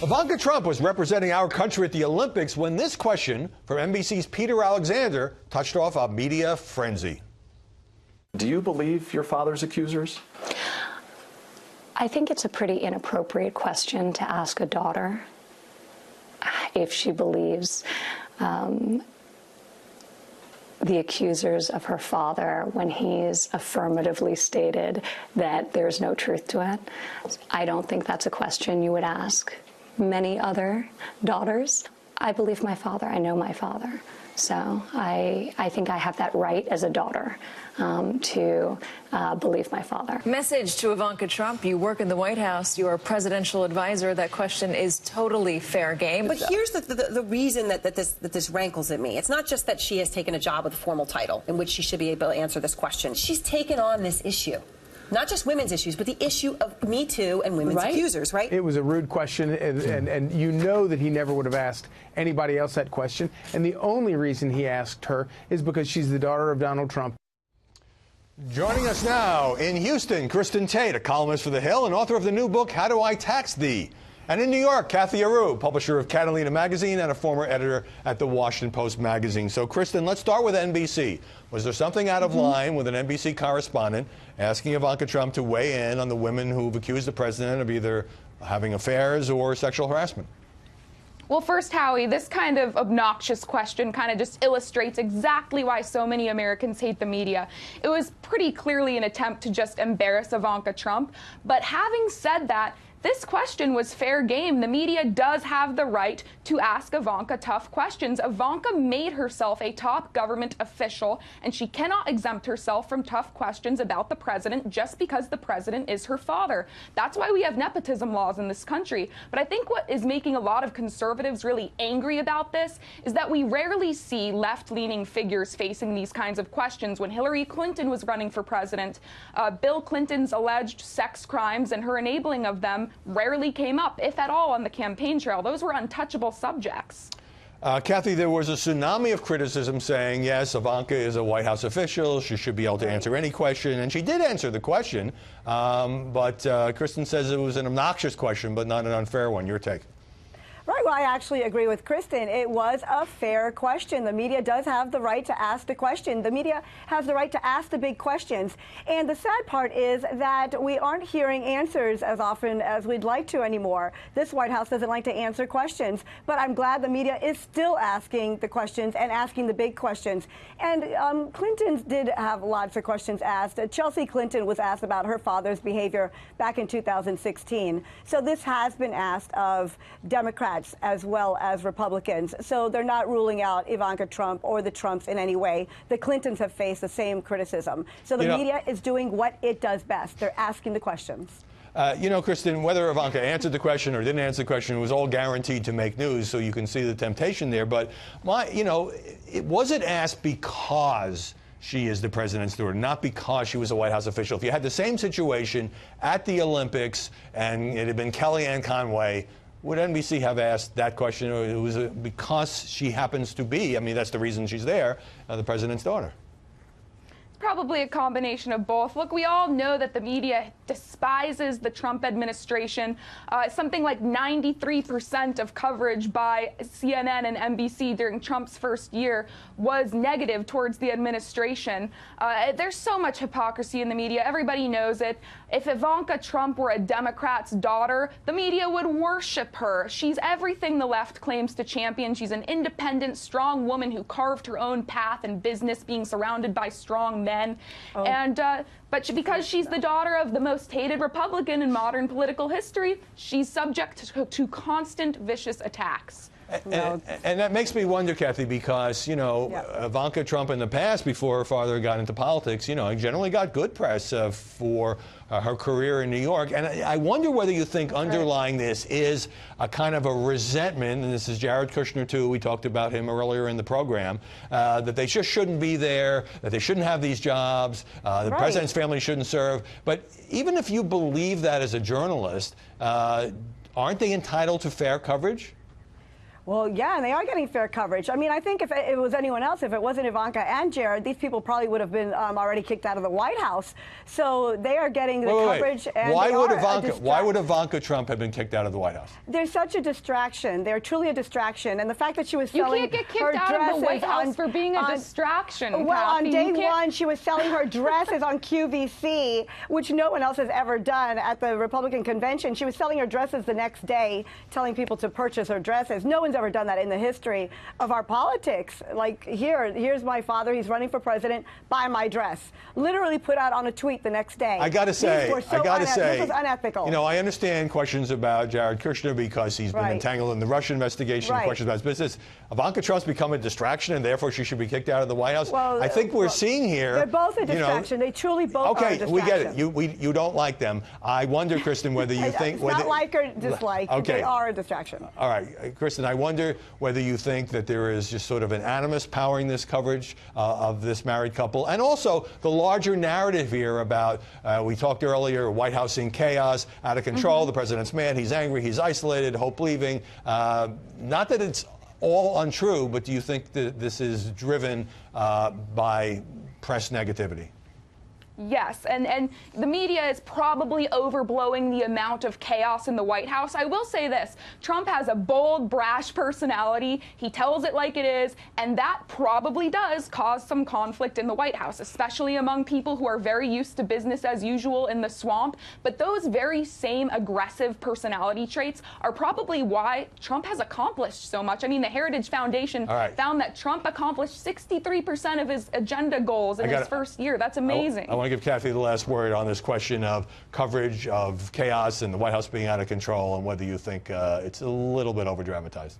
Ivanka Trump was representing our country at the Olympics when this question from NBC's Peter Alexander touched off a media frenzy. Do you believe your father's accusers? I think it's a pretty inappropriate question to ask a daughter if she believes the accusers of her father when he's affirmatively stated that there's no truth to it. I don't think that's a question you would ask many other daughters. I believe my father. I know my father. So I think I have that right as a daughter to believe my father. Message to Ivanka Trump. You work in the White House. You are a presidential advisor. That question is totally fair game. But here's the reason that this rankles at me. It's not just that she has taken a job with a formal title in which she should be able to answer this question. She's taken on this issue. Not just women's issues, but the issue of Me Too and women's accusers, right? It was a rude question, and you know that he never would have asked anybody else that question. And the only reason he asked her is because she's the daughter of Donald Trump. Joining us now in Houston, Kristin Tate, a columnist for The Hill and author of the new book, How Do I Tax Thee? And in New York, Kathy Aru, publisher of Catalina Magazine and a former editor at the Washington Post Magazine. So, Kristin, let's start with NBC. Was there something out of line with an NBC correspondent asking Ivanka Trump to weigh in on the women who've accused the president of either having affairs or sexual harassment? Well, first, Howie, this kind of obnoxious question kind of just illustrates exactly why so many Americans hate the media. It was pretty clearly an attempt to just embarrass Ivanka Trump. But having said that, this question was fair game. The media does have the right to ask Ivanka tough questions. Ivanka made herself a top government official, and she cannot exempt herself from tough questions about the president just because the president is her father. That's why we have nepotism laws in this country. But I think what is making a lot of conservatives really angry about this is that we rarely see left-leaning figures facing these kinds of questions. When Hillary Clinton was running for president, Bill Clinton's alleged sex crimes and her enabling of them rarely came up, if at all, on the campaign trail. Those were untouchable subjects. Kathy, there was a tsunami of criticism saying, yes, Ivanka is a White House official. She should be able to answer any question. And she did answer the question. But Kristin says it was an obnoxious question, but not an unfair one. Your take? Right. Well, I actually agree with Kristin. It was a fair question. The media does have the right to ask the question. The media has the right to ask the big questions. And the sad part is that we aren't hearing answers as often as we'd like to anymore. This White House doesn't like to answer questions. But I'm glad the media is still asking the questions and asking the big questions. And Clinton did have lots of questions asked. Chelsea Clinton was asked about her father's behavior back in 2016. So this has been asked of Democrats as well as Republicans. So they're not ruling out Ivanka Trump or the Trumps in any way. The Clintons have faced the same criticism. So the media is doing what it does best. They're asking the questions. You know, Kristin, whether Ivanka answered the question or didn't answer the question, it was all guaranteed to make news, so you can see the temptation there. But, was it asked because she is the president's daughter, not because she was a White House official? If you had the same situation at the Olympics and it had been Kellyanne Conway, would NBC have asked that question, or was it because she happens to be, I mean, that's the reason she's there, the president's daughter? Probably a combination of both. Look, we all know that the media despises the Trump administration. Something like 93% of coverage by CNN and NBC during Trump's first year was negative towards the administration. There's so much hypocrisy in the media. Everybody knows it. If Ivanka Trump were a Democrat's daughter, the media would worship her. She's everything the left claims to champion. She's an independent, strong woman who carved her own path in business, being surrounded by strong men. But because she's the daughter of the most hated Republican in modern political history, she's subject to constant vicious attacks. And that makes me wonder, Kathy, because, Ivanka Trump in the past, before her father got into politics, generally got good press for her career in New York. And I wonder whether you think underlying this is a kind of a resentment, and this is Jared Kushner, too, we talked about him earlier in the program, that they just shouldn't be there, that they shouldn't have these jobs, the president's family shouldn't serve. But even if you believe that as a journalist, aren't they entitled to fair coverage? Well, yeah, and they are getting fair coverage. I mean, I think if it was anyone else, if it wasn't Ivanka and Jared, these people probably would have been already kicked out of the White House. So they are getting the coverage. And why would Ivanka Trump have been kicked out of the White House? They're such a distraction. They're truly a distraction. And the fact that she was selling her dresses. You can't get kicked out of the White House for being a distraction, Well, Kathy. on day one, she was selling her dresses on QVC, which no one else has ever done at the Republican convention. She was selling her dresses the next day, telling people to purchase her dresses. No one's ever done that in the history of our politics. Like, here's my father, he's running for president, buy my dress. Literally put out on a tweet the next day. I got to say, this was unethical. You know, I understand questions about Jared Kushner because he's been entangled in the Russia investigation, questions about his business. Ivanka Trump's become a distraction, and therefore she should be kicked out of the White House. Well, I think we're seeing here. They're both a distraction. They truly both are a distraction. Okay, we get it. You don't like them. I wonder, Kristin, whether you think... It's not like or dislike. Okay. They are a distraction. All right, Kristin, I wonder whether you think that there is just sort of an animus powering this coverage of this married couple, and also the larger narrative here about, we talked earlier, White House in chaos, out of control, the president's mad, he's angry, he's isolated, hope leaving. Not that it's all untrue, but do you think that this is driven by press negativity? Yes, and the media is probably overblowing the amount of chaos in the White House. I will say this, Trump has a bold, brash personality. He tells it like it is, and that probably does cause some conflict in the White House, especially among people who are very used to business as usual in the swamp. But those very same aggressive personality traits are probably why Trump has accomplished so much. I mean, the Heritage Foundation found that Trump accomplished 63% of his agenda goals in his first year. That's amazing. I want to give Kathy the last word on this question of coverage of chaos and the White House being out of control, and whether you think it's a little bit over-dramatized.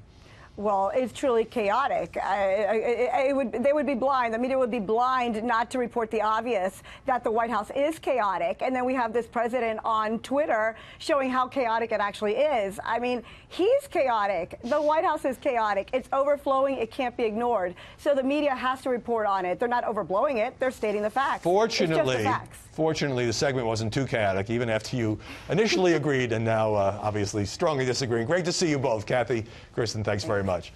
Well, it's truly chaotic. They would be blind. The media would be blind not to report the obvious, that the White House is chaotic. And then we have this president on Twitter showing how chaotic it actually is. I mean, he's chaotic. The White House is chaotic. It's overflowing. It can't be ignored. So the media has to report on it. They're not overblowing it. They're stating the facts. Fortunately, the segment wasn't too chaotic, even after you initially agreed and now obviously strongly disagreeing. Great to see you both. Kathy, Kristin, thanks very much.